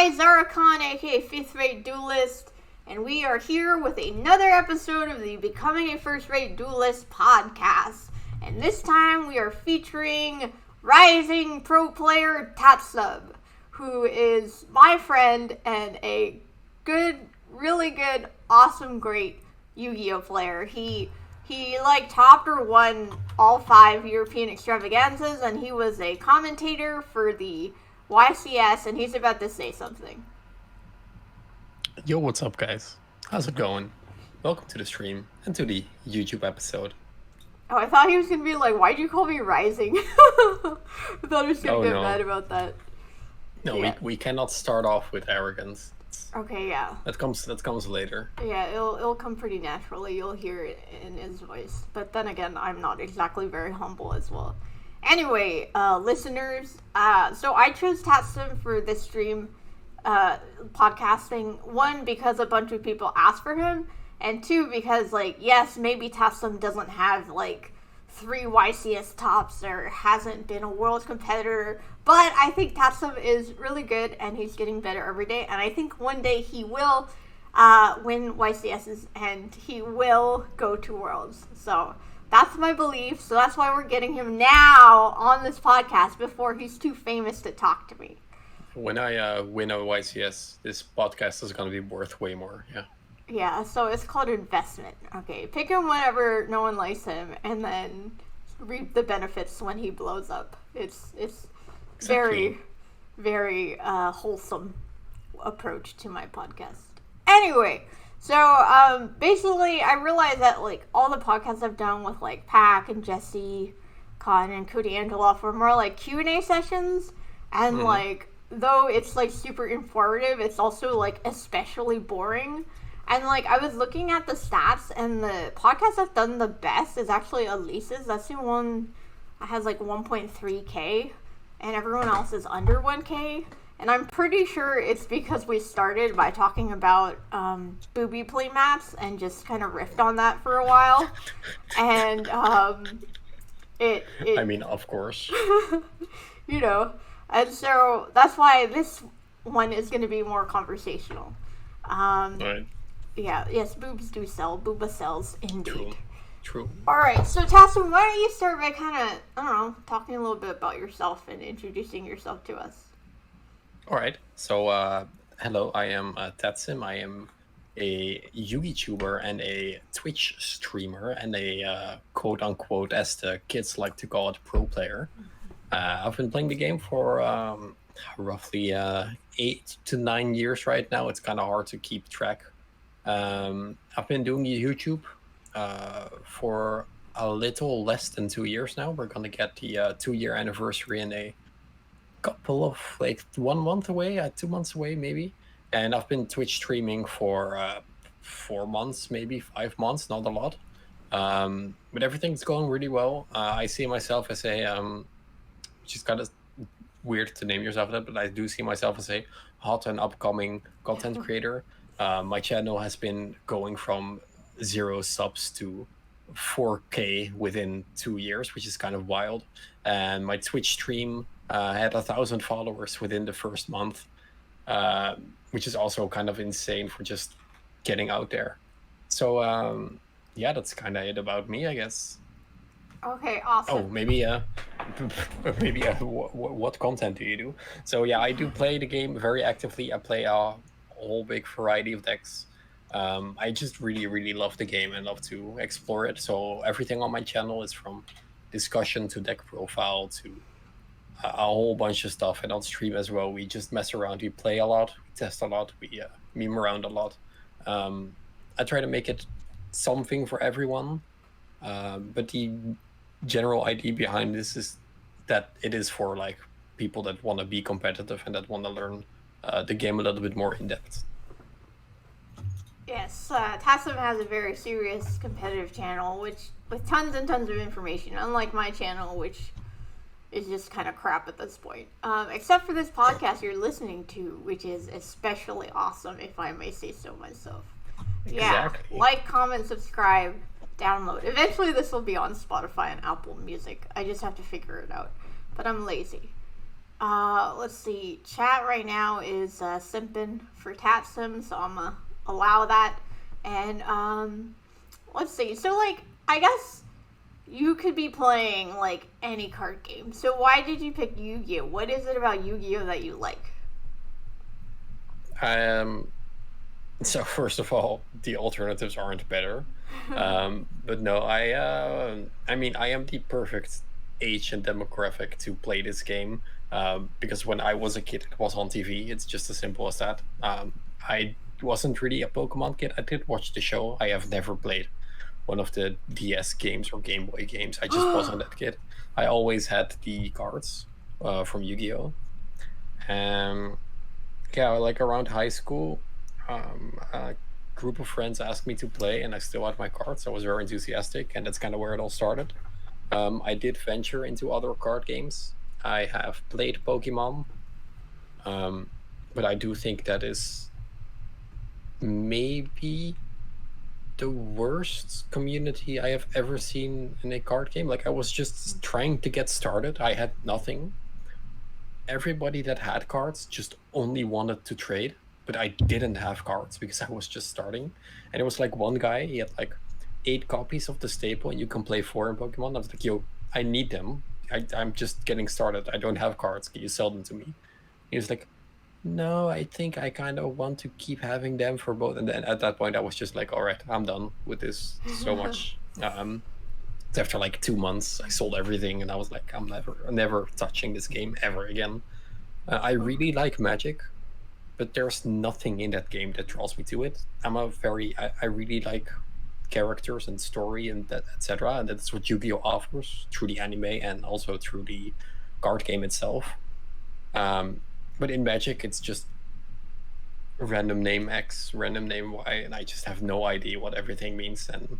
Hi, Zarakhan, aka 5th Rate Duelist, and we are here with another episode of the Becoming a First Rate Duelist podcast. And this time we are featuring rising pro player Tatsym, who is my friend and a good, really good, awesome, great Yu-Gi-Oh player. He topped or won all 5 European extravaganzas, and he was a commentator for the YCS, and he's about to say something. Yo, what's up, guys? How's it going? Welcome to the stream and to the YouTube episode. Oh, I thought he was gonna be like, "Why'd you call me Rising?" I thought he was gonna get mad about that. No, yeah. we cannot start off with arrogance. Okay, yeah. That comes later. Yeah, it'll come pretty naturally. You'll hear it in his voice. But then again, I'm not exactly very humble as well. Anyway, listeners, so I chose Tatsym for this stream, podcasting. 1, because a bunch of people asked for him, and 2, because, yes, maybe Tatsym doesn't have, 3 YCS tops or hasn't been a world competitor, but I think Tatsym is really good, and he's getting better every day, and I think one day he will win YCSs, and he will go to Worlds, so that's my belief, so that's why we're getting him now on this podcast before he's too famous to talk to me. When I win a YCS, this podcast is going to be worth way more, yeah. Yeah, so it's called investment. Okay, pick him whenever no one likes him, and then reap the benefits when he blows up. It's Exactly. very, very wholesome approach to my podcast. Anyway, so basically I realized that all the podcasts I've done with Pac and Jesse, Con and Cody Angeloff were more Q&A sessions, and though it's super informative, it's also especially boring. And I was looking at the stats, and the podcast that's done the best is actually Elise's. That's the one that has 1.3K, and everyone else is under 1K. And I'm pretty sure it's because we started by talking about booby play maps and just kind of riffed on that for a while. And it I mean, of course. you know. And so that's why this one is going to be more conversational. Right. Yeah, yes, boobs do sell. Booba sells, indeed. True. Alright, so Tatsym, why don't you start by talking a little bit about yourself and introducing yourself to us. Alright, so hello, I am Tatsym. I am a Yugituber and a Twitch streamer and a quote-unquote, as the kids like to call it, pro player. I've been playing the game for roughly 8 to 9 years right now. It's kind of hard to keep track. I've been doing YouTube for a little less than 2 years now. We're gonna get the 2-year anniversary in a couple of 1 month away, 2 months away maybe. And I've been Twitch streaming for 4 months, maybe 5 months, not a lot. But everything's going really well. I see myself as a which is kind of weird to name yourself that, but I do see myself as a hot and upcoming content creator. My channel has been going from 0 subs to 4K within 2 years, which is kind of wild. And my Twitch stream had 1,000 followers within the first month, which is also kind of insane for just getting out there. So yeah, that's kind of it about me, I guess. Okay, awesome. Oh, maybe what content do you do? So yeah, I do play the game very actively. I play a whole big variety of decks. I just really love the game and love to explore it. So everything on my channel is from discussion to deck profile to a whole bunch of stuff. And on stream as well, we just mess around. We play a lot, we test a lot, we meme around a lot. I try to make it something for everyone, but the general idea behind this is that it is for people that want to be competitive and that want to learn the game a little bit more in depth. Yes, Tatsym has a very serious competitive channel, with tons and tons of information, unlike my channel, which is just kind of crap at this point. Except for this podcast you're listening to, which is especially awesome, if I may say so myself. Exactly. Yeah, like, comment, subscribe, download. Eventually this will be on Spotify and Apple Music. I just have to figure it out. But I'm lazy. Let's see. Chat right now is simping for Tatsym, so I'm gonna allow that. And let's see. So like, I guess you could be playing like any card game. So why did you pick Yu-Gi-Oh? What is it about Yu-Gi-Oh that you like? So first of all, the alternatives aren't better. But no, I mean, I am the perfect age and demographic to play this game. Because when I was a kid, it was on TV. It's just as simple as that. I wasn't really a Pokemon kid. I did watch the show. I have never played one of the DS games or Game Boy games. I just wasn't that kid. I always had the cards from Yu-Gi-Oh. Yeah, like around high school, a group of friends asked me to play, and I still had my cards. I was very enthusiastic, and that's kind of where it all started. I did venture into other card games. I have played Pokemon, but I do think that is maybe the worst community I have ever seen in a card game. Like, I was just trying to get started. I had nothing. Everybody that had cards just only wanted to trade, but I didn't have cards because I was just starting. And it was like one guy, he had like 8 copies of the staple, and you can play 4 in Pokemon. I was like, yo, I need them. I'm just getting started. I don't have cards. Can you sell them to me? He was like, no, I think I kind of want to keep having them for both. And then at that point, I was just like, all right, I'm done with this so much. After like 2 months, I sold everything, and I was like, I'm never touching this game ever again. I really like Magic, but there's nothing in that game that draws me to it. I really like characters and story and that, etc. And that's what Yu-Gi-Oh offers through the anime and also through the card game itself. But in Magic, it's just random name X, random name Y, and I just have no idea what everything means. And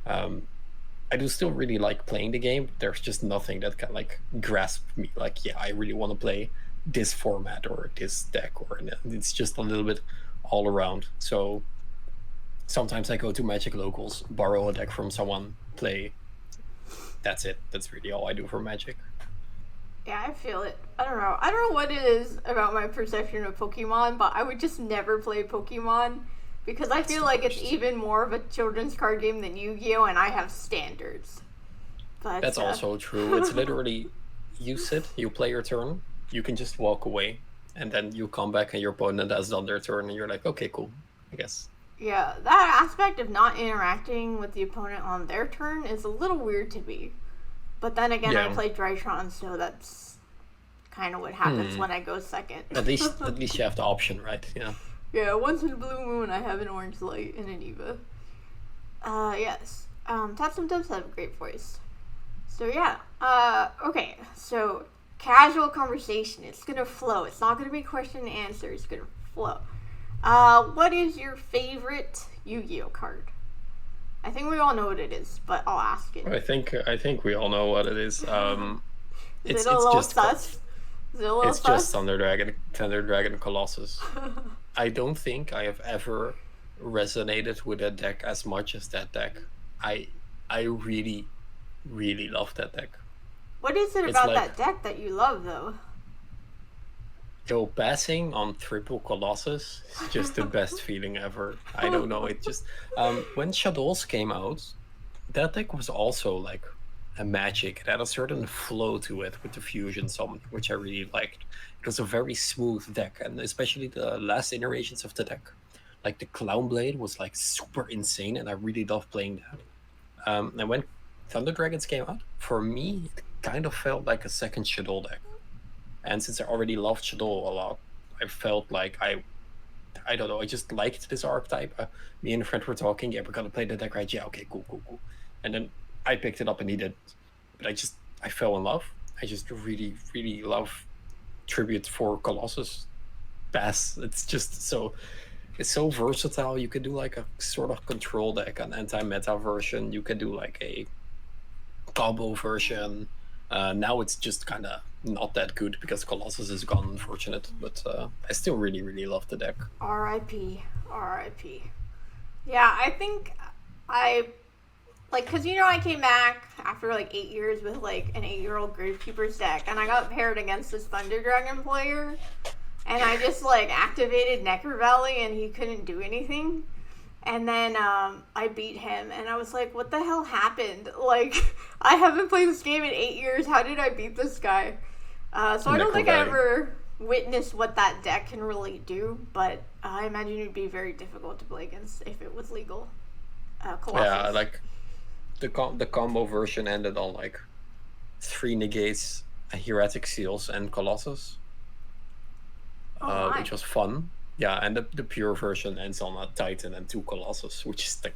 I do still really like playing the game. But there's just nothing that can like grasp me. Like, yeah, I really want to play this format or this deck, or it's just a little bit all around. So sometimes I go to Magic locals, borrow a deck from someone, play. That's it. That's really all I do for Magic. Yeah, I feel it. I don't know what it is about my perception of Pokemon, but I would just never play Pokemon because I feel like it's even more of a children's card game than Yu-Gi-Oh, and I have standards. But that's also true. It's literally, you sit, you play your turn, you can just walk away, and then you come back and your opponent has done their turn, and you're like, okay, cool, I guess. Yeah, that aspect of not interacting with the opponent on their turn is a little weird to me. But then again, I play Drytron, so that's kind of what happens when I go second. At least you have the option, right? Yeah. Yeah, once in a blue moon, I have an orange light and an Eva. Yes. Tatsym does have a great voice. So yeah. Okay. So casual conversation. It's gonna flow. It's not gonna be question and answer. It's gonna flow. What is your favorite Yu-Gi-Oh card? I think we all know what it is, but I'll ask it. I think we all know what it is. It's just sus. It's just Thunder Dragon Colossus. I don't think I have ever resonated with that deck as much as that deck. I really, really love that deck. What is it about that deck that you love, though? Yo, passing on triple Colossus is just the best feeling ever. I don't know. It just when Shadows came out, that deck was also like a magic. It had a certain flow to it with the fusion summon, which I really liked. It was a very smooth deck, and especially the last iterations of the deck. Like the Clown Blade was like super insane, and I really loved playing that. And when Thunder Dragons came out, for me, it kind of felt like a second Shadow deck. And since I already loved Shadow a lot, I felt like I don't know, I just liked this archetype. Me and a friend were talking, yeah, we're gonna play the deck, right? Yeah, okay, cool. And then I picked it up and he did. But I fell in love. I just really, really love Tribute for Colossus Pass. It's so versatile. You could do like a sort of control deck, an anti-meta version. You could do like a combo version. Now it's just kind of not that good because Colossus is gone, unfortunate. But I still really, really love the deck. R.I.P. Yeah, I think I like, because I came back after like 8 years with like an 8-year-old Gravekeeper's deck, and I got paired against this Thunder Dragon player, and I just like activated Necro Valley, and he couldn't do anything. And then I beat him, and I was like, what the hell happened? Like, I haven't played this game in 8 years. How did I beat this guy? So I don't think I ever witnessed what that deck can really do, but I imagine it would be very difficult to play against if it was legal. Colossus. Yeah, like the combo version ended on like 3 negates, Heretic Seals, and Colossus, which was fun. Yeah, and the pure version ends on a Titan and 2 Colossus, which is like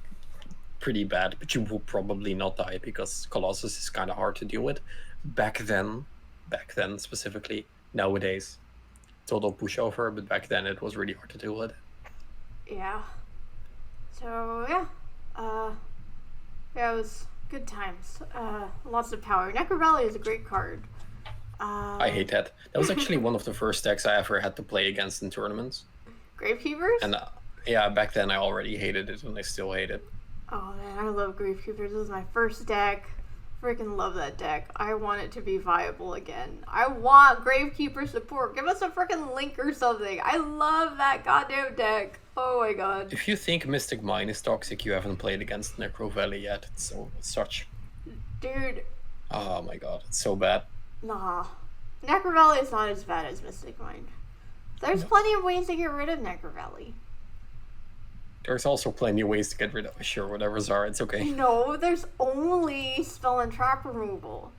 pretty bad, but you will probably not die because Colossus is kind of hard to deal with. Back then specifically. Nowadays, total pushover, but back then it was really hard to deal with. Yeah. So yeah, it was good times. Lots of power. Necro Valley is a great card. I hate that. That was actually one of the first decks I ever had to play against in tournaments. Gravekeepers? And yeah, back then I already hated it, and I still hate it. Oh man, I love Gravekeepers. This was my first deck. Freaking love that deck. I want it to be viable again. I want Gravekeeper support. Give us a freaking link or something. I love that goddamn deck. Oh my god. If you think Mystic Mine is toxic, you haven't played against Necro Valley yet. It's such... Dude. Oh my god, it's so bad. Nah. Necro Valley is not as bad as Mystic Mine. There's plenty of ways to get rid of Necro Valley. There's also plenty of ways to get rid of it. Sure, whatever's are, it's okay. No, there's only spell and trap removal.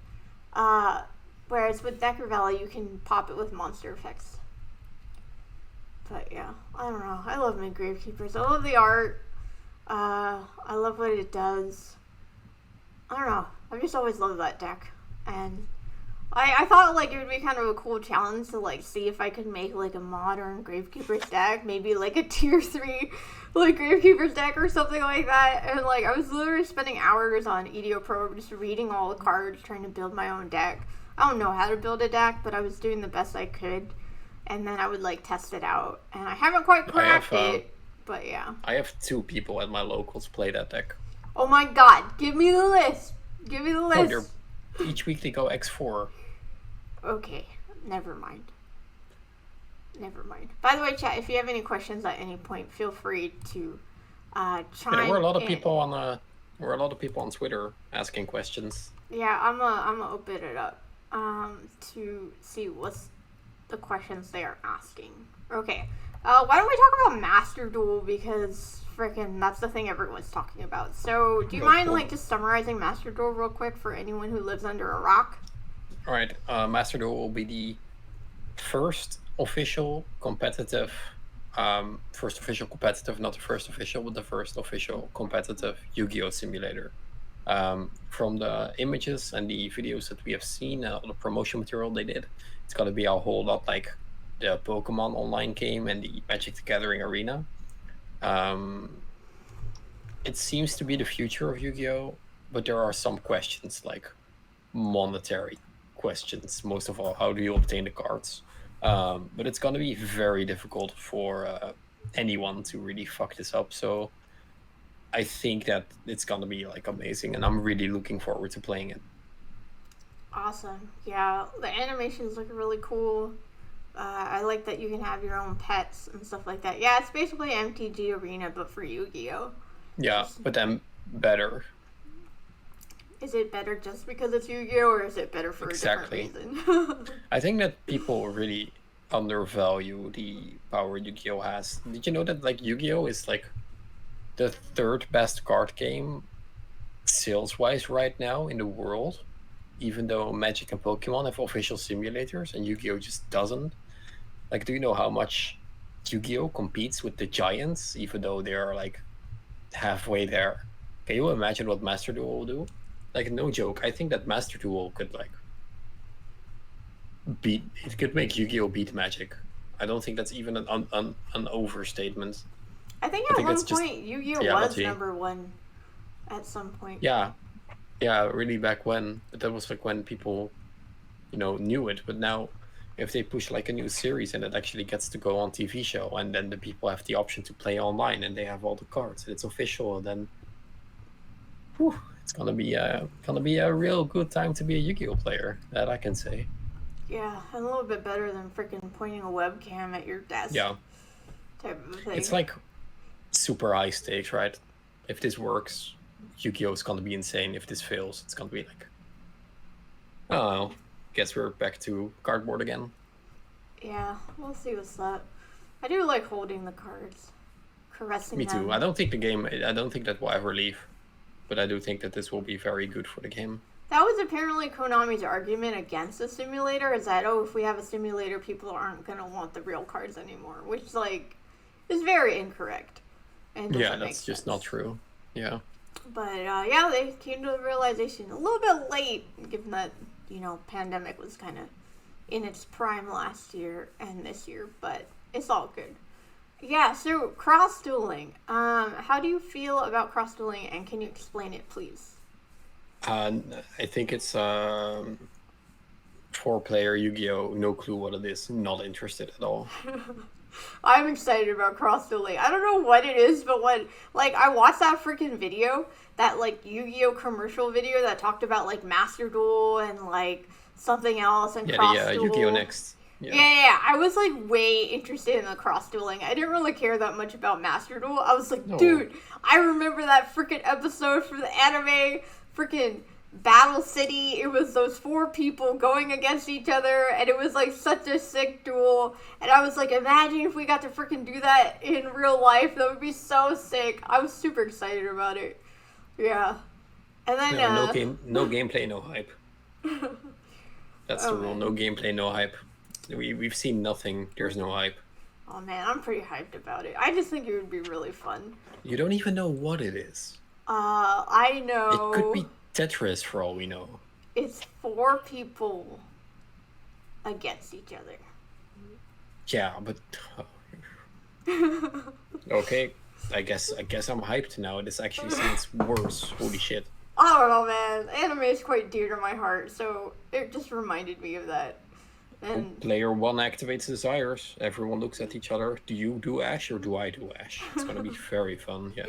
Whereas with Necro Valley, you can pop it with monster effects. But yeah, I don't know. I love my Gravekeepers. I love the art. I love what it does. I don't know. I've just always loved that deck. And I thought like it would be kind of a cool challenge to like see if I could make like a modern Gravekeepers deck, maybe like a tier 3 like Gravekeepers deck or something like that. And like I was literally spending hours on Yugioh Pro just reading all the cards, trying to build my own deck. I don't know how to build a deck, but I was doing the best I could, and then I would like test it out. And I haven't quite cracked it, but yeah. I have 2 people at my locals play that deck. Oh my god, give me the list. Give me the list. No, each week they go X4. Okay, never mind. By the way, chat, if you have any questions at any point, feel free to chime in. There were a lot of people on Twitter asking questions. Yeah, I'm gonna open it up to see what's the questions they are asking. Okay, why don't we talk about Master Duel, because freaking that's the thing everyone's talking about. So, do you mind like just summarizing Master Duel real quick for anyone who lives under a rock? All right, Master Duel will be the first official competitive, not the first official, but the first official competitive Yu-Gi-Oh simulator. From the images and the videos that we have seen, all the promotion material they did, it's going to be a whole lot like the Pokemon online game and the Magic the Gathering arena. It seems to be the future of Yu-Gi-Oh, but there are some questions, like monetary questions. Most of all, how do you obtain the cards? But it's going to be very difficult for anyone to really fuck this up. So I think that it's going to be like amazing, and I'm really looking forward to playing it. Awesome. Yeah, the animations look really cool. I like that you can have your own pets and stuff like that. Yeah, it's basically MTG Arena, but for Yu-Gi-Oh. Yeah, but then better. Is it better just because it's Yu-Gi-Oh, or is it better for a different reason? I think that people really undervalue the power Yu-Gi-Oh has. Did you know that like Yu-Gi-Oh is like the 3rd best card game sales-wise right now in the world? Even though Magic and Pokemon have official simulators and Yu-Gi-Oh just doesn't. Like, do you know how much Yu-Gi-Oh competes with the giants, even though they are like halfway there? Can you imagine what Master Duel will do? Like, no joke, I think that Master Duel could like make Yu-Gi-Oh beat Magic. I don't think that's even an overstatement. I think at one point Yu-Gi-Oh was number 1 at some point. Yeah, really back when. But that was like when people, knew it. But now, if they push like a new series and it actually gets to go on TV show, and then the people have the option to play online and they have all the cards and it's official, then It's gonna be a real good time to be a Yu-Gi-Oh player. That I can say. Yeah, and a little bit better than freaking pointing a webcam at your desk. Yeah. Type of thing. It's like super high stakes, right? If this works, Yu-Gi-Oh is gonna be insane. If this fails, it's gonna be like, oh, guess we're back to cardboard again. Yeah, we'll see what's up. I do like holding the cards, caressing them. Me too. I don't think that will ever leave, but I do think that this will be very good for the game. That was apparently Konami's argument against the simulator, is that, oh, if we have a simulator, people aren't going to want the real cards anymore, which, like, is very incorrect. And yeah, that's just not true. Yeah. But, yeah, they came to the realization a little bit late, given that, you know, pandemic was kind of in its prime last year and this year, but it's all good. Yeah, so cross-dueling. How do you feel about cross-dueling, and can you explain it, please? I think it's 4-player Yu-Gi-Oh! No clue what it is. Not interested at all. I'm excited about cross-dueling. I don't know what it is, but when, like, I watched that freaking video, that, like, Yu-Gi-Oh! Commercial video that talked about, like, Master Duel and, like, something else and cross-duel. Yeah, Yu-Gi-Oh! Next. Yeah. I was, like, way interested in the cross-dueling. I didn't really care that much about Master Duel. I was like, dude, I remember that freaking episode from the anime, freaking Battle City. It was those 4 people going against each other, and it was like such a sick duel. And I was like, imagine if we got to freaking do that in real life. That would be so sick. I was super excited about it. Yeah. And then no gameplay, no hype. That's the rule. No gameplay, no hype. We've seen nothing. There's no hype. Oh man, I'm pretty hyped about it. I just think it would be really fun. You don't even know what it is. I know. It could be Tetris for all we know. It's 4 people against each other. Yeah, but okay. I guess I'm hyped now. This actually sounds worse. Holy shit. I don't know, man. Anime is quite dear to my heart, so it just reminded me of that. And player 1 activates desires. Everyone looks at each other. Do you do Ash or do I do Ash? It's gonna be very fun, yeah.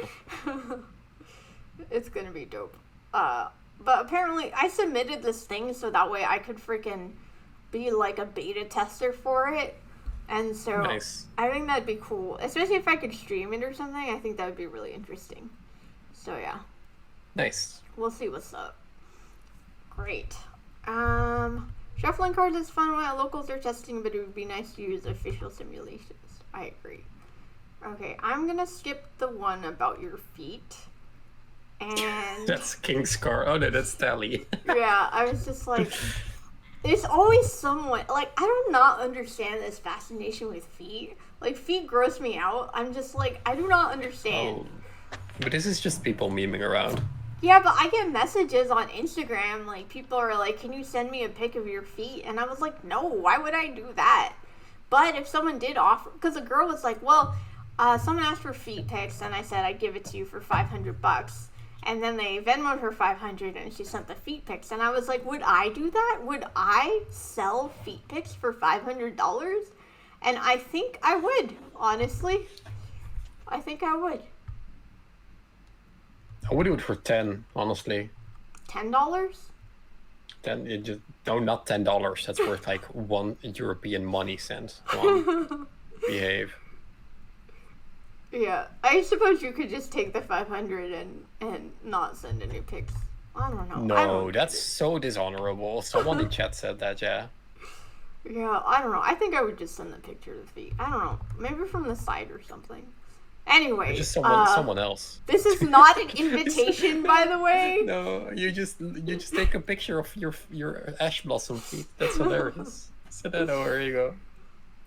It's gonna be dope. But apparently I submitted this thing so that way I could freaking be like a beta tester for it. And so nice. I think that'd be cool. Especially if I could stream it or something. I think that would be really interesting. So yeah. Nice. We'll see what's up. Great. Shuffling cards is fun when locals are testing, but it would be nice to use official simulations. I agree. Okay, I'm gonna skip the one about your feet. And that's King's card. Oh no, that's Tally. Yeah, I was just like, there's always someone, like, I do not understand this fascination with feet. Like, feet gross me out. I'm just like, I do not understand. Oh, but this is just people memeing around. Yeah, but I get messages on Instagram, like, people are like, can you send me a pic of your feet? And I was like, no, why would I do that? But if someone did offer, because a girl was like, well, someone asked for feet pics, and I said I'd give it to you for $500. And then they Venmo'd her $500, and she sent the feet pics. And I was like, would I do that? Would I sell feet pics for $500? And I think I would, honestly. I think I would. I would do it for 10, honestly. $10? Then it just not $10. That's worth like 1 European money cent. Come on, behave. Yeah, I suppose you could just take the $500 and not send any pics. I don't know. No, that's so dishonorable. Someone in chat said that, yeah. Yeah, I don't know. I think I would just send the picture of the feet. I don't know. Maybe from the side or something. Anyway, or just someone else. This is not an invitation, by the way. No, you just take a picture of your ash blossom feet. That's hilarious. So then, there you go.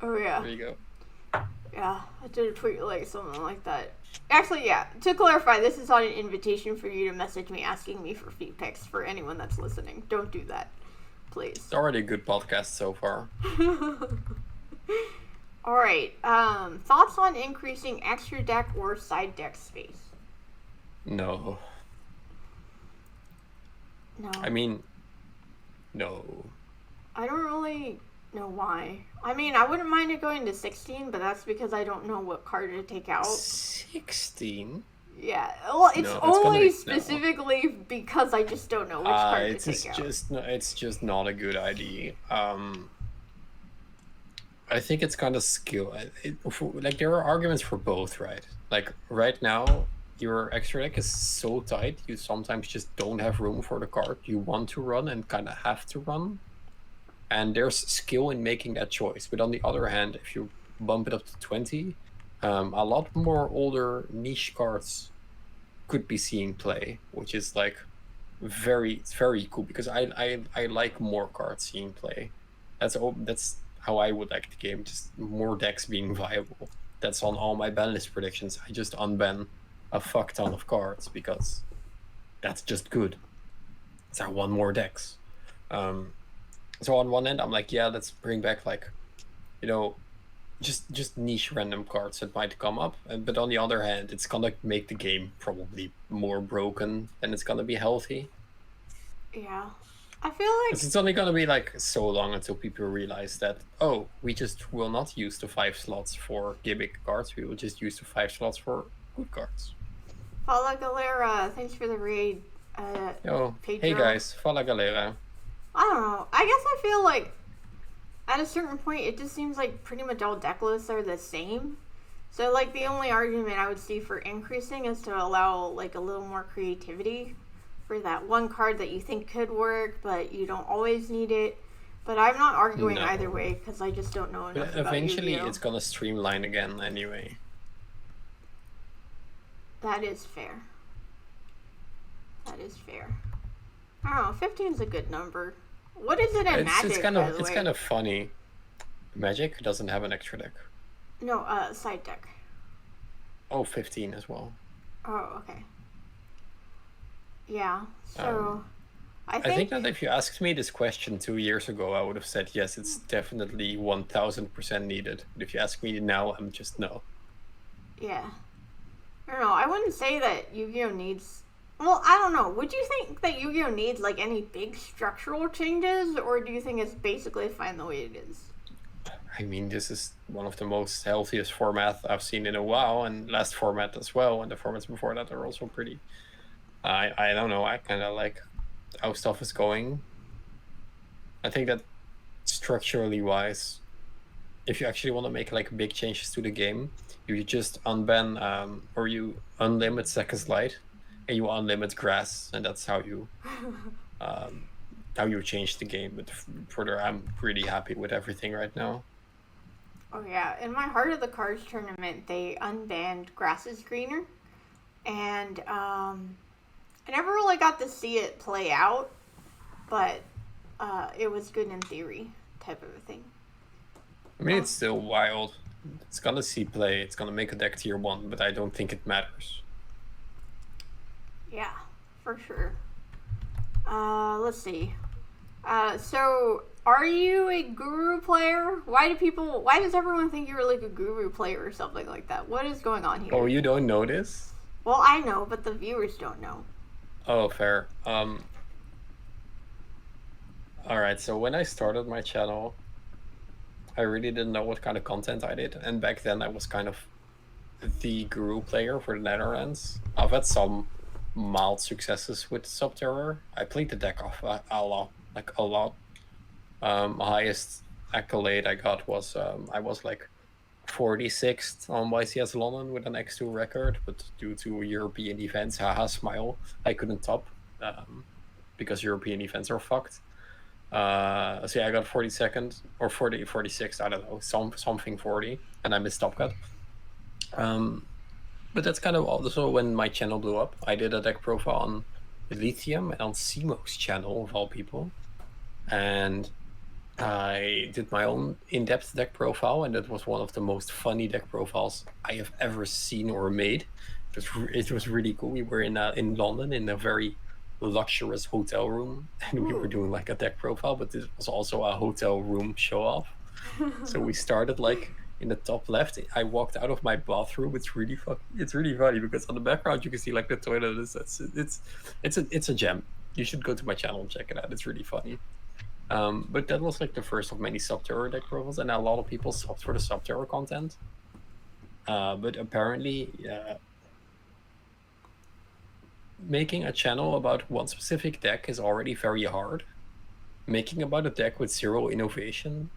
Oh yeah. There you go. Yeah, I did a tweet like something like that. Actually, yeah. To clarify, this is not an invitation for you to message me asking me for feet pics. For anyone that's listening, don't do that, please. It's already a good podcast so far. All right. Thoughts on increasing extra deck or side deck space? No. No. I mean, no. I don't really know why. I mean, I wouldn't mind it going to 16, but that's because I don't know what card to take out. 16? Yeah, well, it's No, only specifically because I just don't know which card to take out. It's just not a good idea. I think it's kind of skill. Like there are arguments for both, right? Like right now, your extra deck is so tight, you sometimes just don't have room for the card you want to run and kind of have to run. And there's skill in making that choice. But on the other hand, if you bump it up to 20, a lot more older niche cards could be seeing play, which is like very cool because I like more cards seeing play. That's how I would like the game, just more decks being viable. That's on all my ban list predictions. I just unban a fuck ton of cards because that's just good. So I want more decks. So on one end, I'm like, yeah, let's bring back like, just niche random cards that might come up. But on the other hand, it's gonna make the game probably more broken than it's gonna be healthy. Yeah. I feel like it's only gonna be like so long until people realize that, oh, we just will not use the 5 slots for gimmick cards. We will just use the 5 slots for good cards. Fala Galera, thanks for the raid. Hey guys, Fala Galera. I don't know. I guess I feel like at a certain point, it just seems like pretty much all deck lists are the same. So like the only argument I would see for increasing is to allow like a little more creativity for that one card that you think could work, but you don't always need it. But I'm not arguing either way because I just don't know enough about eventually, Yu-Gi-Oh. It's gonna streamline again anyway. That is fair. I don't know. 15 is a good number. What is it in Magic? It's kind of funny. Magic doesn't have an extra deck. No, side deck. Oh, 15 as well. Oh, okay. Yeah, so I think that if you asked me this question 2 years ago, I would have said yes, it's definitely 1000% needed. But if you ask me now, I'm just no. Yeah. I don't know. I wouldn't say that Yu-Gi-Oh needs... Well, I don't know. Would you think that Yu-Gi-Oh needs like any big structural changes, or do you think it's basically fine the way it is? I mean, this is one of the most healthiest formats I've seen in a while, and last format as well, and the formats before that are also pretty... I don't know, I kind of like how stuff is going. I think that structurally wise, if you actually want to make like big changes to the game, you just unban or you unlimit Seconds Light and you unlimit Grass, and that's how you change the game. But further, I'm pretty happy with everything right now. Oh yeah, in my Heart of the Cards tournament, they unbanned Grass is Greener, and I never really got to see it play out, but it was good in theory, type of a thing. I mean, it's still wild. It's gonna see play. It's gonna make a deck tier 1, but I don't think it matters. Yeah, for sure. Let's see. So, are you a guru player? Why does everyone think you're like a guru player or something like that? What is going on here? Oh, you don't know this? Well, I know, but the viewers don't know. Oh, fair. Alright, so when I started my channel, I really didn't know what kind of content I did. And back then I was kind of the guru player for the Netherlands. I've had some mild successes with Subterror. I played the deck off a lot. Highest accolade I got was I was like 46th on YCS London with an X2 record, but due to European events, haha, smile, I couldn't top because European events are fucked. So yeah, I got 42nd or 46th, I don't know, something 40, and I missed Top Cut. But that's kind of also when my channel blew up. I did a deck profile on Lithium and on Simo's channel, of all people, and I did my own in-depth deck profile, and that was one of the most funny deck profiles I have ever seen or made. It was really cool. We were in London in a very luxurious hotel room, and we were doing like a deck profile, but this was also a hotel room show off. So we started like in the top left. I walked out of my bathroom. It's really funny because on the background you can see like the toilet. It's a gem. You should go to my channel and check it out. It's really funny. But that was like the first of many Subterror deck profiles, and a lot of people subbed for the Subterror content. But apparently, making a channel about one specific deck is already very hard. Making about a deck with zero innovation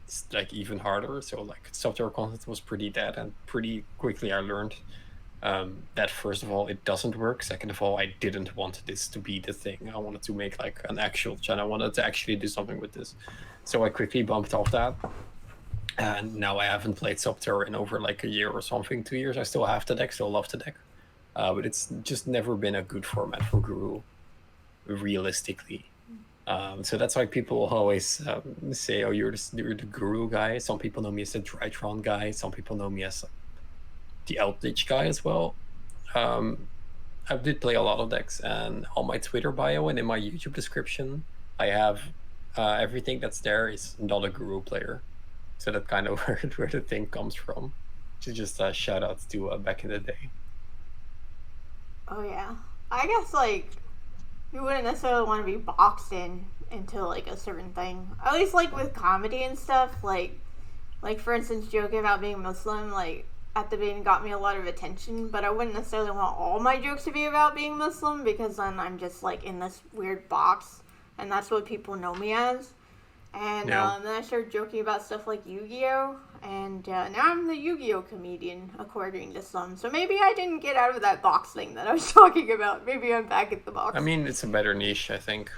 is like even harder. So like software content was pretty dead, and pretty quickly I learned that first of all it doesn't work. Second of all, I didn't want this to be the thing. I wanted to make like an actual channel. I wanted to actually do something with this. So I quickly bumped off that. And now I haven't played Subterra in over like a year or something, 2 years. I still have the deck, still love the deck. But it's just never been a good format for Guru, realistically. So that's why people always say, oh, you're the Guru guy. Some people know me as the Drytron guy. Some people know me as the Eldritch guy as well. I did play a lot of decks, and on my Twitter bio and in my YouTube description, I have everything that's there is not a Guru player. So that's kind of where the thing comes from. Just a shout out to back in the day. Oh yeah, I guess like you wouldn't necessarily want to be boxed in into like a certain thing. At least like with comedy and stuff, like for instance, joking about being Muslim, like at the beginning got me a lot of attention, but I wouldn't necessarily want all my jokes to be about being Muslim, because then I'm just like in this weird box, and that's what people know me as. And then I started joking about stuff like Yu-Gi-Oh! And now I'm the Yu-Gi-Oh! Comedian, according to some. So maybe I didn't get out of that box thing that I was talking about. Maybe I'm back at the box. I mean, it's a better niche, I think.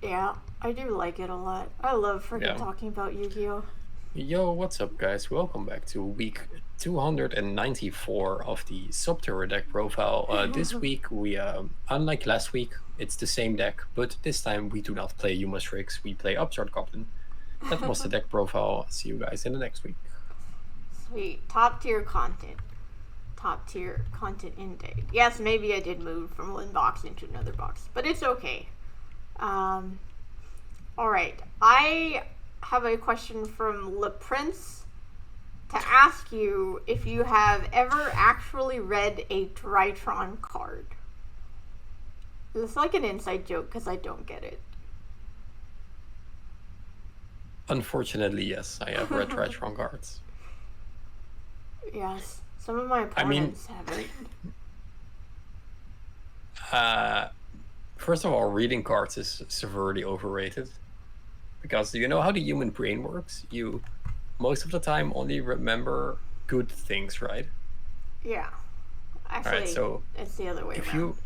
Yeah, I do like it a lot. I love freaking talking about Yu-Gi-Oh! Yo, what's up, guys? Welcome back to week 294 of the Subterra deck profile. This week, we, unlike last week, it's the same deck, but this time we do not play You Must Rigs, we play Upstart Goblin. That was the deck profile. See you guys in the next week. Sweet. Top tier content. Top tier content indeed. Yes, maybe I did move from one box into another box, but it's okay. Alright. I have a question from Le Prince to ask you if you have ever actually read a Drytron card. It's like an inside joke because I don't get it. Unfortunately, yes, I have read Drytron cards. Yes, some of my opponents haven't. First of all, reading cards is severely overrated. Because you know how the human brain works? You, most of the time, only remember good things, right? Yeah. Actually, right, so it's the other way around.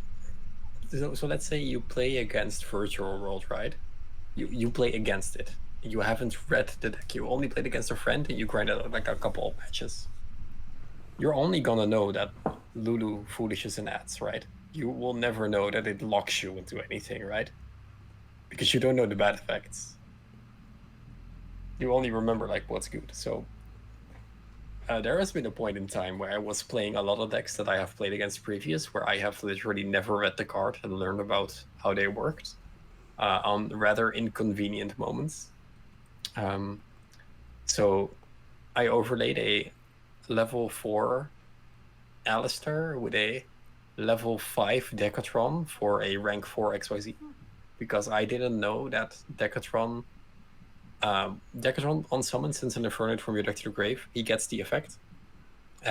So let's say you play against Virtual World, right? You play against it. You haven't read the deck. You only played against a friend and you grinded out like a couple of matches. You're only gonna know that Lulu foolishes and ads, right? You will never know that it locks you into anything, right? Because you don't know the bad effects. You only remember like what's good. So there has been a point in time where I was playing a lot of decks that I have played against previous, where I have literally never read the card and learned about how they worked on rather inconvenient moments. So I overlaid a level 4 Alistair with a level 5 Decatron for a rank 4 XYZ, because I didn't know that Decatron on summon, since an Inferno from your deck to the grave, he gets the effect.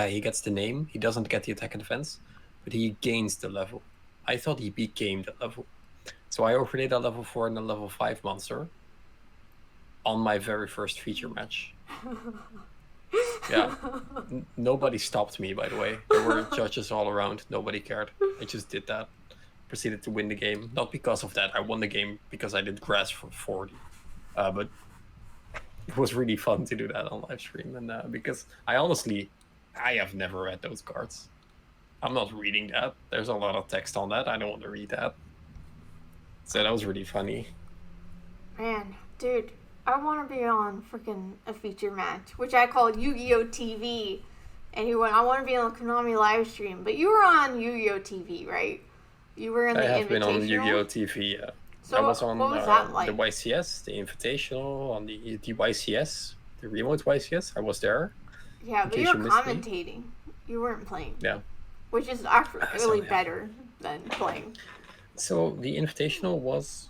He gets the name. He doesn't get the attack and defense, but he gains the level. I thought he became the level. So I overlaid a level 4 and a level 5 monster on my very first feature match. Yeah. Nobody stopped me, by the way. There were judges all around. Nobody cared. I just did that. Proceeded to win the game. Not because of that. I won the game because I did grass for 40. But it was really fun to do that on live stream. And because I have never read those cards. I'm not reading that. There's a lot of text on that. I don't want to read that. So that was really funny. Man, dude, I want to be on freaking a feature match, which I called Yu-Gi-Oh! TV. And you went, I want to be on Konami live stream. But you were on Yu-Gi-Oh! TV, right? You were in the Invitational? I have been on Yu-Gi-Oh! TV, yeah. So I was on what was that like? The YCS, the Invitational, on the YCS, the remote YCS. I was there. Yeah, but you were commentating. You weren't playing. Yeah. Which is actually really better than playing. So the Invitational was,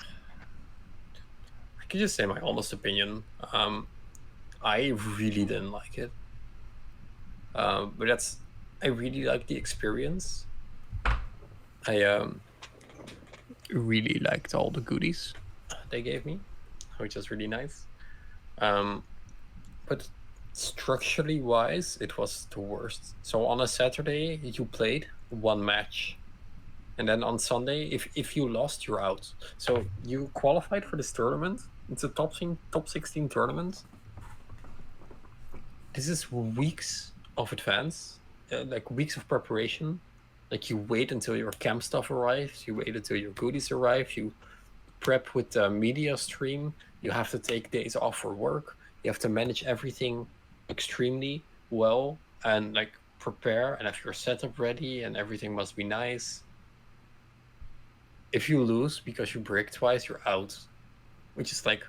I could just say my honest opinion. I really didn't like it. But I really like the experience. I really liked all the goodies they gave me, which is really nice. But structurally wise, it was the worst. So on a Saturday, you played one match. And then on Sunday, if you lost, you're out. So you qualified for this tournament. It's a top 16 tournament. This is weeks of advance, like weeks of preparation. Like you wait until your camp stuff arrives. You wait until your goodies arrive. You prep with the media stream. You have to take days off for work. You have to manage everything extremely well and like prepare and have your setup ready and everything must be nice. If you lose because you break twice, you're out, which is like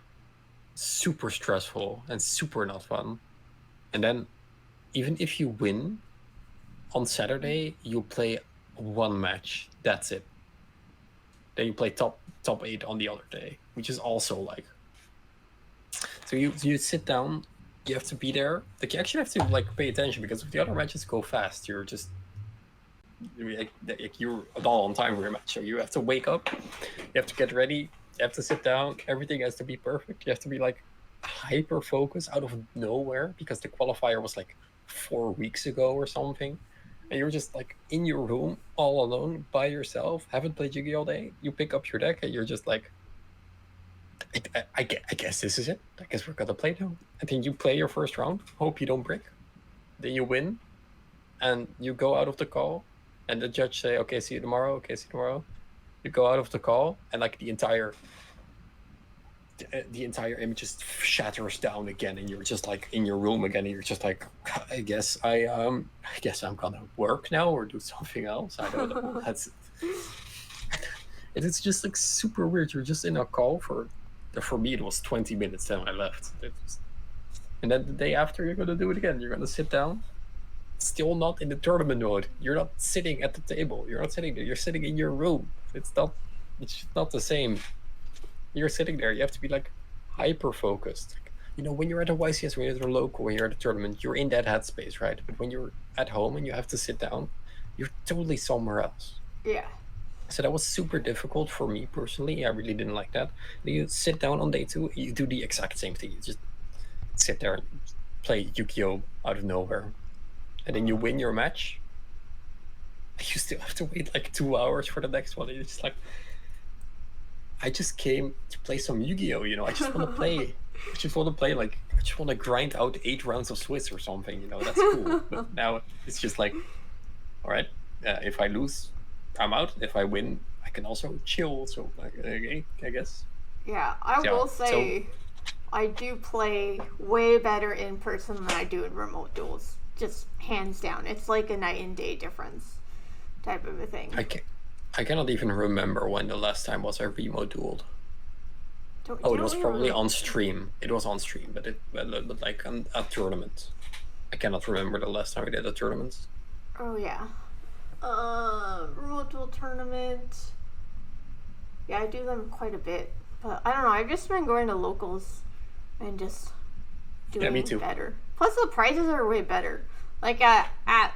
super stressful and super not fun. And then even if you win on Saturday, you play one match. That's it. Then you play top 8 on the other day, which is also like. So you sit down, you have to be there. Like you actually have to like pay attention because if the other matches go fast, you're just like you're not on time very much. So you have to wake up, you have to get ready, you have to sit down. Everything has to be perfect. You have to be like hyper focused out of nowhere because the qualifier was like 4 weeks ago or something. And you're just like in your room all alone by yourself, haven't played Yu-Gi-Oh all day. You pick up your deck and you're just like, I guess this is it. I guess we're gonna play now. And then you play your first round, hope you don't break. Then you win, and you go out of the call, and the judge say, "Okay, see you tomorrow." Okay, see you tomorrow. You go out of the call, and like the entire image just shatters down again, and you're just like in your room again, and you're just like, I guess I'm gonna work now or do something else. I don't know. It's just like super weird. You're just in a call for me it was 20 minutes, then I left. And then the day after you're gonna do it again. You're gonna sit down, still not in the tournament mode. You're not sitting at the table. You're not sitting there. You're sitting in your room. It's not the same. You're sitting there. You have to be like hyper focused. You know, when you're at a YCS, when you're at a local, when you're at a tournament, you're in that headspace, right? But when you're at home and you have to sit down, you're totally somewhere else. Yeah. So that was super difficult for me personally. I really didn't like that. Then you sit down on day 2, you do the exact same thing. You just sit there and play Yugioh out of nowhere. And then you win your match. You still have to wait like 2 hours for the next one. And you're just like, I just came to play some Yu-Gi-Oh, you know. I just want to play. I just want to grind out 8 rounds of Swiss or something, you know. That's cool. But now it's just like, all right, if I lose, I'm out. If I win, I can also chill. So, okay, I guess. Yeah, I will say I do play way better in person than I do in remote duels. Just hands down. It's like a night and day difference type of a thing. I cannot even remember when the last time was I remote dueled. It was probably on stream. It was on stream, but like a tournament. I cannot remember the last time we did a tournament. Oh yeah. Remote duel tournament. Yeah, I do them quite a bit. But I don't know, I've just been going to locals and just doing me too. better. Plus the prizes are way better. Like at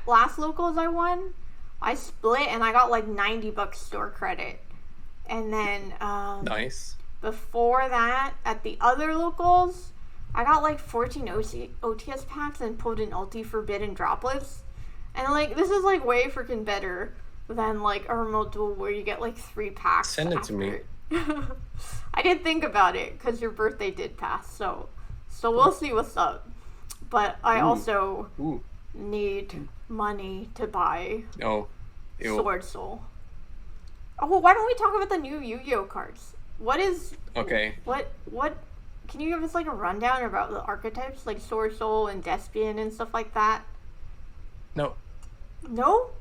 last locals I won, I split and I got like $90 store credit. And then nice. Before that, at the other locals, I got like 14 OTS packs and pulled an ulti forbidden droplets. And like this is like way freaking better than like a remote duel where you get like 3 packs. Send it to me. I did think about it because your birthday did pass, so we'll see what's up. But I also need money to buy Sword Soul. Oh, why don't we talk about the new Yu-Gi-Oh cards? What is What can you give us like a rundown about the archetypes like Sword Soul and Despian and stuff like that? No?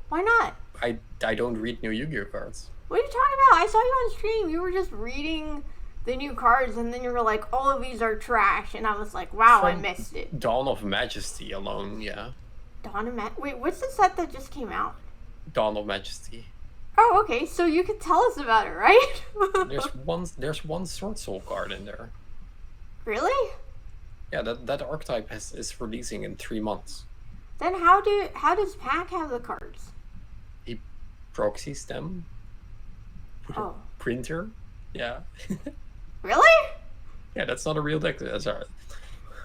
Why not? I don't read new Yu-Gi-Oh cards. What are you talking about? I saw you on stream. You were just reading the new cards, and then you were like, all of these are trash. And I was like, wow, I missed it. Dawn of Majesty alone, yeah. Wait, what's the set that just came out? Dawn of Majesty. Oh, okay. So you could tell us about it, right? There's one Sword Soul card in there. Really? Yeah, that archetype is releasing in 3 months. Then how does Pack have the cards? He proxies them. Oh. Printer? Yeah. Really? Yeah, that's not a real deck. That's alright.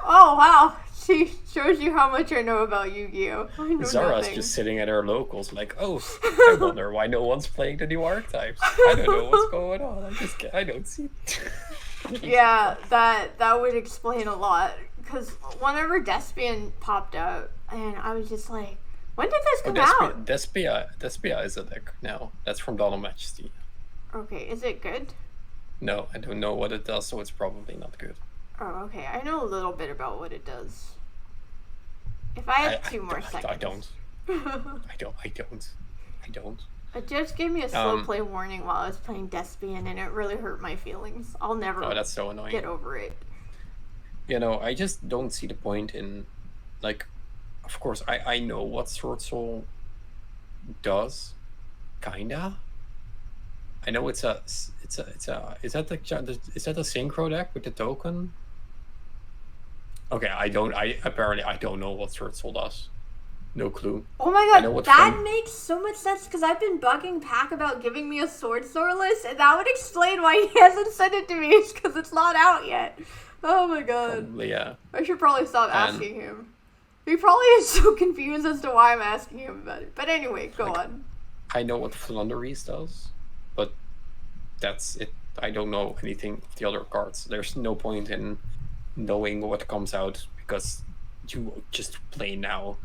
Oh, wow. She shows you how much I know about Yu-Gi-Oh! I know Zara's nothing. just sitting at her locals like, oh, I wonder why no one's playing the new archetypes. I don't know what's going on. I don't see. Yeah, that would explain a lot. Because whenever Despian popped out, and I was just like, when did this come out? Despia is a deck now. That's from Dawn of Majesty. Okay, is it good? No, I don't know what it does, so it's probably not good. Oh, okay. I know a little bit about what it does. If I had 2 more seconds. I don't. I don't. It just gave me a slow play warning while I was playing Despian, and it really hurt my feelings. I'll never that's so annoying. get over it. You know, I just don't see the point in, like, of course, I know what Sword Soul does, kinda. I know is that the synchro deck with the token? Okay, I don't know what Sword Soul does. No clue. Oh my god, that makes so much sense because I've been bugging Pack about giving me a Sword Soul list, and that would explain why he hasn't sent it to me. It's because it's not out yet. Oh my god. Probably, yeah. I should probably stop asking him. He probably is so confused as to why I'm asking him about it. But anyway, go on. I know what Flunderies does, but that's it. I don't know anything of the other cards. There's no point in knowing what comes out because you just play now.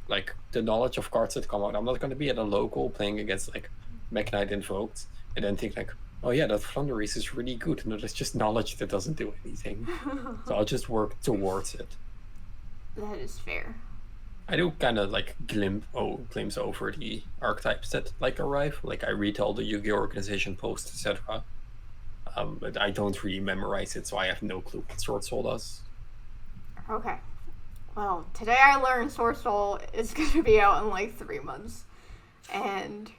Like, the knowledge of cards that come out. I'm not going to be at a local playing against, like, Mech Knight Invoked and then think, like, oh yeah, that Flunderies is really good. No, that's just knowledge that doesn't do anything. So I'll just work towards it. That is fair. I do kind of, like, glimpse over the archetypes that, like, arrive. Like, I read all the Yu-Gi-Oh! Organization posts, etc. But I don't really memorize it, so I have no clue what Sword Soul does. Okay. Well, today I learned Sword Soul is going to be out in like 3 months. And,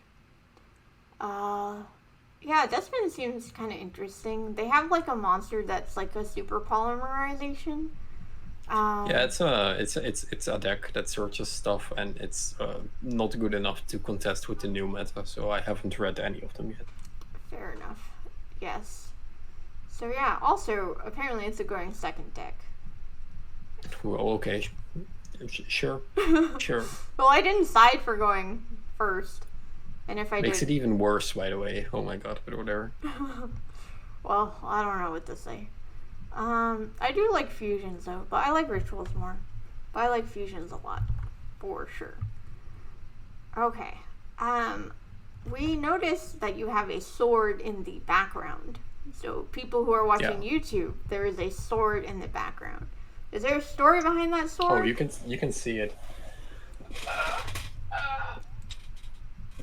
yeah, Despian seems kind of interesting. They have like a monster that's like a super polymerization. Yeah, it's a deck that searches stuff, and it's not good enough to contest with the new meta, so I haven't read any of them yet. Fair enough. Yes. So yeah, also, apparently it's a going second deck. Well, okay. Sure. Sure. Well, I didn't side for going first. And if I Makes it even worse, by the way. Oh my god, but whatever. Well, I don't know what to say. I do like fusions though, but I like rituals more. But I like fusions a lot, for sure. Okay. We noticed that you have a sword in the background. So people who are watching YouTube, there is a sword in the background. Is there a story behind that sword? Oh, you can see it.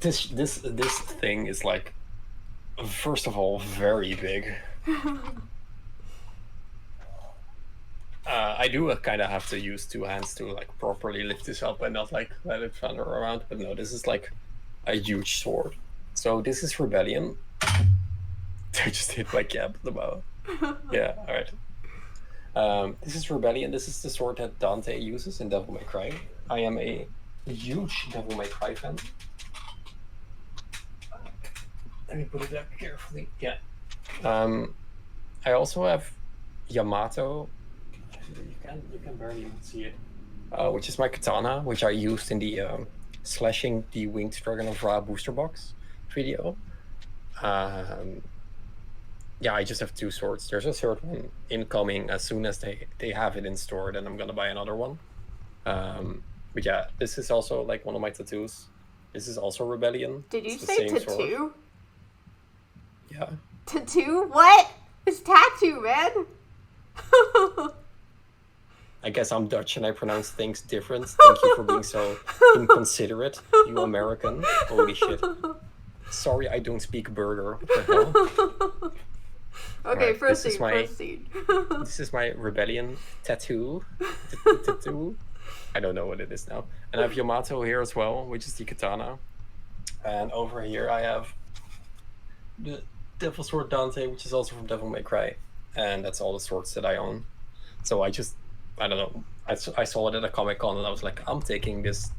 This thing is like, first of all, very big. I do kind of have to use 2 hands to like properly lift this up and not like let it flutter around. But no, this is like a huge sword. So this is Rebellion. I just hit my cap at the bow. Yeah, all right. This is Rebellion. This is the sword that Dante uses in Devil May Cry. I am a huge Devil May Cry fan. Let me put it up carefully. Yeah. I also have Yamato. You can barely even see it. Which is my katana, which I used in the slashing the Winged Dragon of Ra booster box video. Yeah, I just have 2 swords. There's a third one incoming as soon as they have it in store, then I'm gonna buy another one. But yeah, this is also like one of my tattoos. This is also Rebellion. Did you say tattoo? Sword. Yeah. Tattoo? What? It's tattoo, man. I guess I'm Dutch and I pronounce things different. Thank you for being so inconsiderate, you American. Holy shit. Sorry, I don't speak burger. What the hell? Okay, right, proceed. This is my Rebellion tattoo. Tattoo. I don't know what it is now. And I have Yamato here as well, which is the katana. And over here I have the Devil Sword Dante, which is also from Devil May Cry. And that's all the swords that I own. So I don't know. I saw it at a Comic-Con and I was like, I'm taking this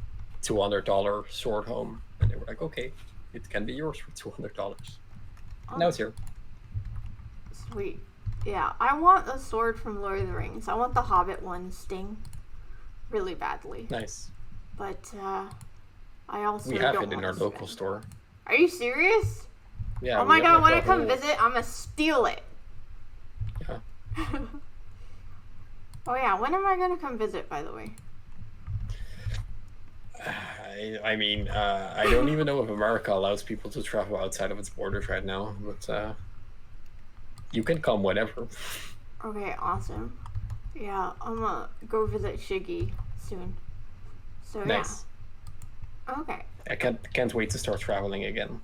$200 sword home. And they were like, okay, it can be yours for $200. Now it's here. Sweet. Yeah, I want a sword from Lord of the Rings. I want the Hobbit one, Sting, really badly. Nice. But I also We have don't it in our want local spend. store. Are you serious? Yeah. Oh my we god, have, when I like, a come whole- visit, I'm gonna steal it. Yeah. Oh yeah, when am I gonna come visit, by the way? I mean, I don't even know if America allows people to travel outside of its borders right now, but you can come whenever. Okay, awesome. Yeah, I'm gonna go visit Shiggy soon. So Nice. yeah. Okay. I can't wait to start traveling again.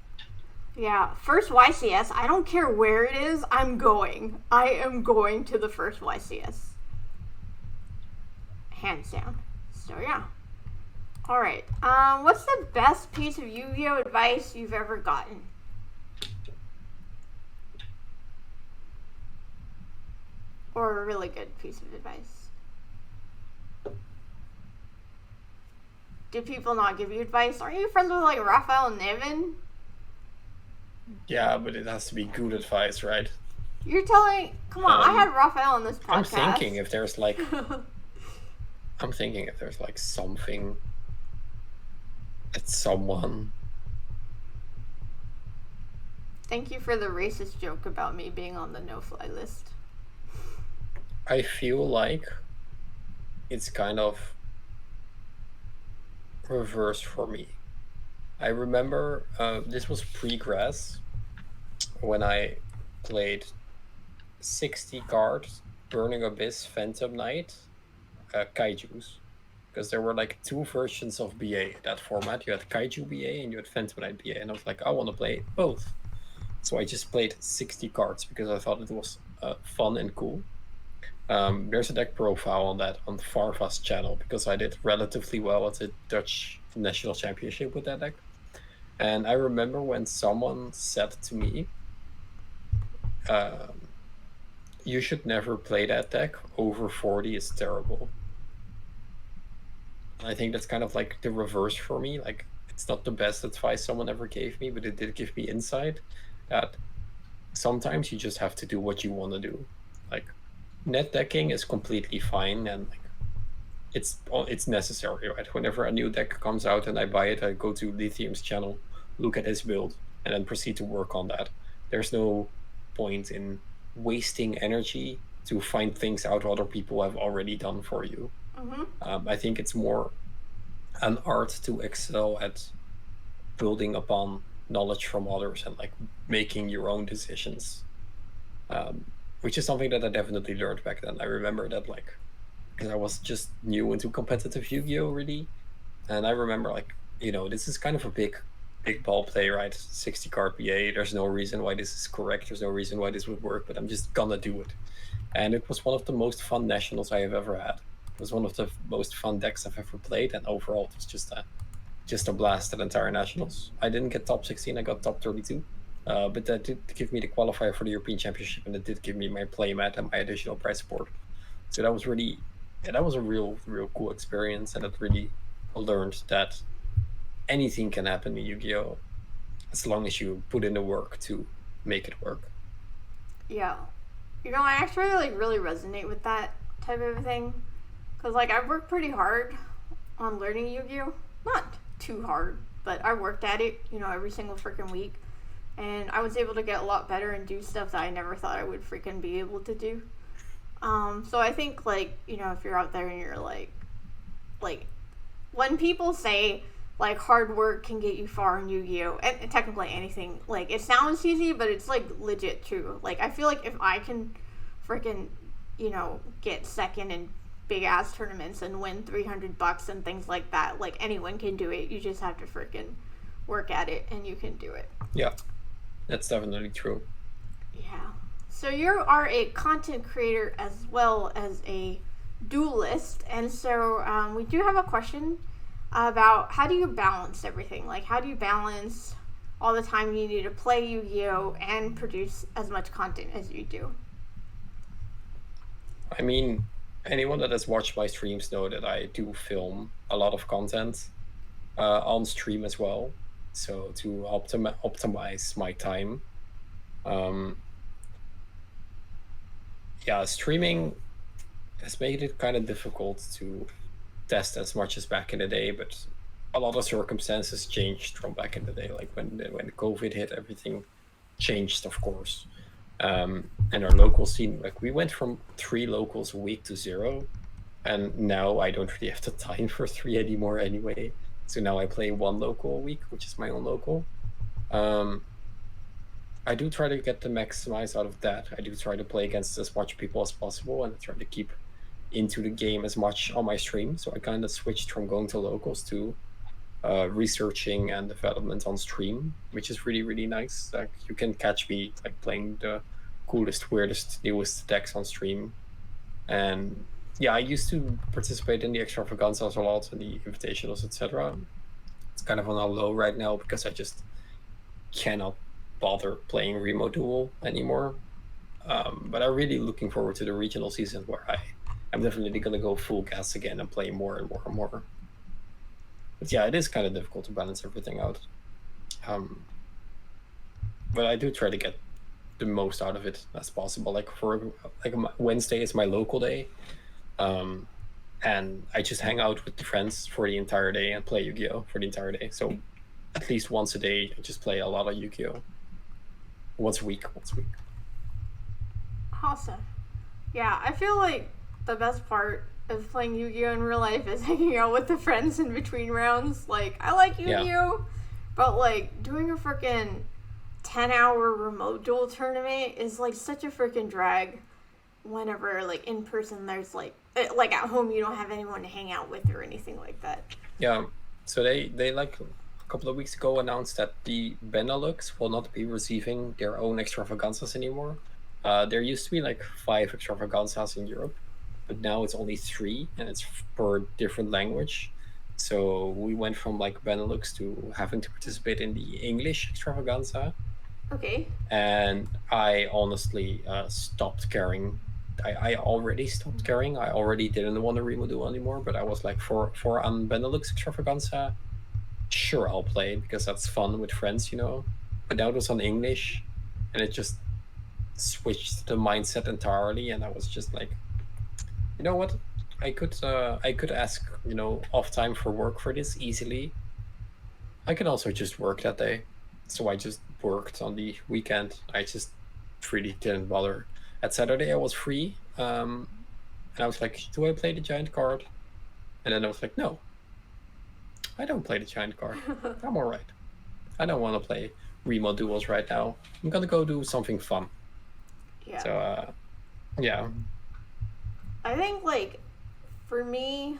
Yeah, first YCS. I don't care where it is. I'm going. I am going to the first YCS. Hands down. So yeah. All right. What's the best piece of Yu-Gi-Oh advice you've ever gotten? Or a really good piece of advice? Do people not give you advice? Aren't you friends with like Raphael and Niven? Yeah, but it has to be good advice, right? You're telling. Come on, I had Raphael on this podcast. I'm thinking if there's like something that someone. Thank you for the racist joke about me being on the no-fly list. I feel like it's kind of reversed for me. I remember this was pre-grass when I played 60 cards, Burning Abyss, Phantom Knight, Kaijus. Because there were like two versions of BA that format. You had Kaiju BA and you had Phantom Knight BA. And I was like, I want to play both. So I just played 60 cards because I thought it was fun and cool. There's a deck profile on that on Farva's channel because I did relatively well at the Dutch National Championship with that deck. And I remember when someone said to me, you should never play that deck. Over 40 is terrible. And I think that's kind of like the reverse for me. Like, it's not the best advice someone ever gave me, but it did give me insight that sometimes you just have to do what you want to do. Like, net decking is completely fine and like it's necessary, right? Whenever a new deck comes out and I buy it, I go to Lithium's channel, look at his build, and then proceed to work on that. There's no point in wasting energy to find things out other people have already done for you. Mm-hmm. I think it's more an art to excel at building upon knowledge from others and like making your own decisions, which is something that I definitely learned back then. I remember that, like, because I was just new into competitive Yu-Gi-Oh really, and I remember like, this is kind of a big ball play, right? 60 card BA. There's no reason why this is correct. There's no reason why this would work, but I'm just gonna do it. And it was one of the most fun nationals I have ever had. It was one of the most fun decks I've ever played, and overall it was just a blast at entire nationals. I didn't get top 16, I got top 32. But that did give me the qualifier for the European Championship, and it did give me my playmat and my additional prize support. So that was really, that was a real cool experience, and it really learned that anything can happen in Yu-Gi-Oh! As long as you put in the work to make it work. Yeah. I actually like really resonate with that type of thing. Because like I've worked pretty hard on learning Yu-Gi-Oh! Not too hard, but I worked at it, every single freaking week. And I was able to get a lot better and do stuff that I never thought I would freaking be able to do. So I think, like, if you're out there and you're like, when people say, like, hard work can get you far in Yu-Gi-Oh! And technically anything, like, it sounds easy, but it's, like, legit true. Like, I feel like if I can freaking, get second in big-ass tournaments and win $300 and things like that, like, anyone can do it. You just have to freaking work at it, and you can do it. Yeah. That's definitely true. Yeah. So you are a content creator as well as a duelist. And so we do have a question about how do you balance everything? Like, how do you balance all the time you need to play Yu-Gi-Oh! And produce as much content as you do? I mean, anyone that has watched my streams know that I do film a lot of content on stream as well. So to optimize my time, Um, yeah, streaming has made it kind of difficult to test as much as back in the day, but a lot of circumstances changed from back in the day. Like when COVID hit, everything changed, of course. And our local scene, like we went from 3 locals a week to 0, and now I don't really have the time for 3 anymore anyway. So now I play 1 local a week, which is my own local. I do try to get the maximize out of that. I do try to play against as much people as possible, and I try to keep into the game as much on my stream. So I kind of switched from going to locals to researching and development on stream, which is really, really nice. Like you can catch me like playing the coolest, weirdest, newest decks on stream. And yeah, I used to participate in the extravaganzas a lot and the invitationals, etc. It's kind of on a low right now because I just cannot bother playing remote duel anymore. But I'm really looking forward to the regional season where I'm definitely going to go full gas again and play more and more and more. But yeah, it is kind of difficult to balance everything out. But I do try to get the most out of it as possible. Like Wednesday is my local day, and I just hang out with the friends for the entire day and play Yu-Gi-Oh for the entire day. So at least once a day, I just play a lot of Yu-Gi-Oh. Once a week. Awesome. Yeah, I feel like the best part of playing Yu-Gi-Oh in real life is hanging out with the friends in between rounds. Like, I like Yu-Gi-Oh, but like doing a freaking 10-hour remote duel tournament is like such a freaking drag. Whenever like in person, there's like at home you don't have anyone to hang out with or anything like that. Yeah. So they like a couple of weeks ago announced that the Benelux will not be receiving their own extravaganzas anymore. There used to be like 5 extravaganzas in Europe, but now it's only 3, and it's per different language. So we went from like Benelux to having to participate in the English extravaganza. Okay. And I honestly stopped caring. I already stopped caring. I already didn't want to remote duel anymore, but I was like, for Benelux extravaganza, sure, I'll play because that's fun with friends, you know. But now it was on English, and it just switched the mindset entirely, and I was just like, you know what? I could ask, you know, off time for work for this easily. I can also just work that day. So I just worked on the weekend. I just really didn't bother. At Saturday I was free. And I was like, do I play the giant card? And then I was like, no. I don't play the giant card. I'm alright. I don't want to play remote duels right now. I'm gonna go do something fun. Yeah. So yeah. I think like for me,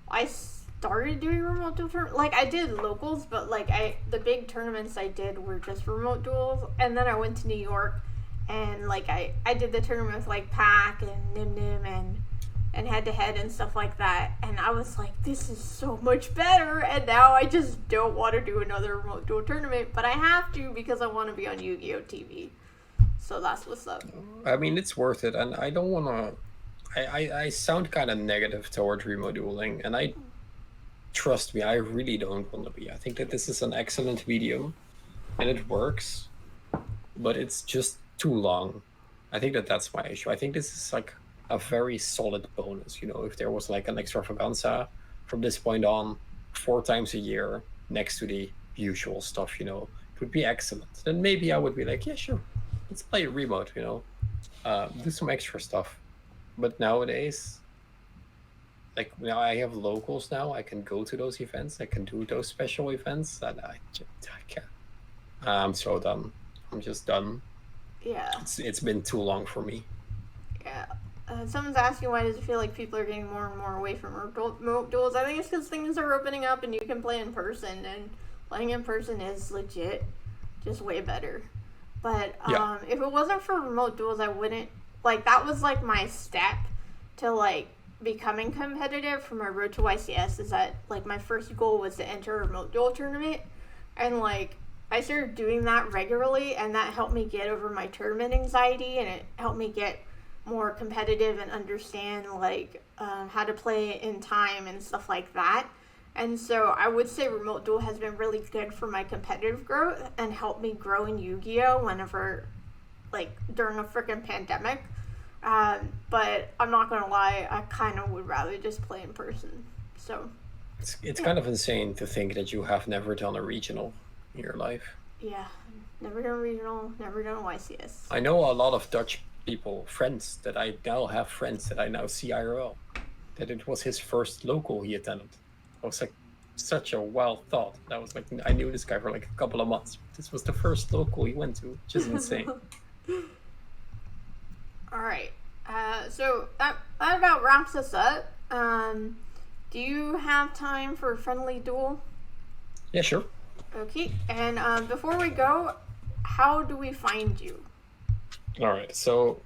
I started doing remote duel like I did locals, but like the big tournaments I did were just remote duels, and then I went to New York and like I did the tournament with like Pac and Nim Nim and head to head and stuff like that, and I was like, this is so much better, and now I just don't want to do another remote duel tournament, but I have to because I want to be on Yu-Gi-Oh TV. So that's what's up. I mean, it's worth it, and I don't want to. I sound kind of negative towards remote dueling, and trust me, I really don't want to be. I think that this is an excellent medium, and it works, but it's just too long. I think that that's my issue. I think this is like a very solid bonus. You know, if there was like an extravaganza from this point on 4 times a year next to the usual stuff, you know, it would be excellent. Then maybe I would be like, yeah, sure, let's play remote, you know, do some extra stuff. But nowadays, like now I have locals now, I can go to those events, I can do those special events, and I can't. I'm so done. I'm just done. Yeah. It's been too long for me. Yeah. Someone's asking why does it feel like people are getting more and more away from remote duels. I think it's because things are opening up and you can play in person, and playing in person is legit just way better. But if it wasn't for remote duels, I wouldn't, like, that was like my step to like becoming competitive for my road to YCS, is that like my first goal was to enter a remote duel tournament, and like I started doing that regularly, and that helped me get over my tournament anxiety, and it helped me get more competitive and understand like how to play in time and stuff like that. And so I would say Remote Duel has been really good for my competitive growth and helped me grow in Yu-Gi-Oh! Whenever, like, during a freaking pandemic. But I'm not gonna lie, I kind of would rather just play in person. So It's kind of insane to think that you have never done a regional in your life. yeah, never done regional, never done YCS. I know a lot of Dutch people, friends that I now have friends that I now see IRL, that it was his first local he attended. I was like, such a wild thought. That was like, I knew this guy for like a couple of months. This was the first local he went to, which is insane. All right. So that about wraps us up. Do you have time for a friendly duel? Yeah, sure. Okay. And before we go, how do we find you? All right. So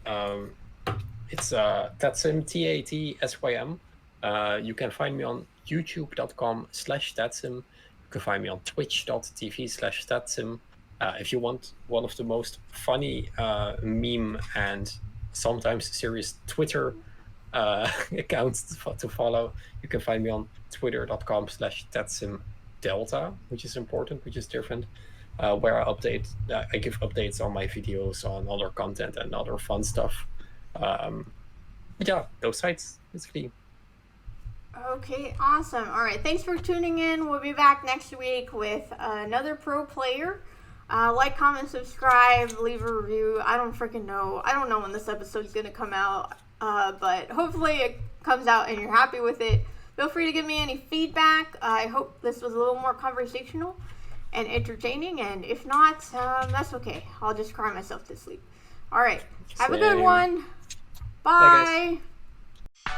it's Tatsym, Tatsym. You can find me on youtube.com/Tatsym. You can find me on twitch.tv/Tatsym. If you want one of the most funny meme and sometimes serious Twitter accounts to follow, you can find me on twitter.com/TatsymDelta, which is important, which is different, where I give updates on my videos, on other content and other fun stuff. But yeah, those sites, basically. Okay, awesome. All right, thanks for tuning in. We'll be back next week with another pro player. Like, comment, subscribe, leave a review. I don't freaking know. I don't know when this episode's going to come out, but hopefully it comes out and you're happy with it. Feel free to give me any feedback. I hope this was a little more conversational and entertaining, and if not, that's okay. I'll just cry myself to sleep. All right, have a good one. Bye. Bye, guys.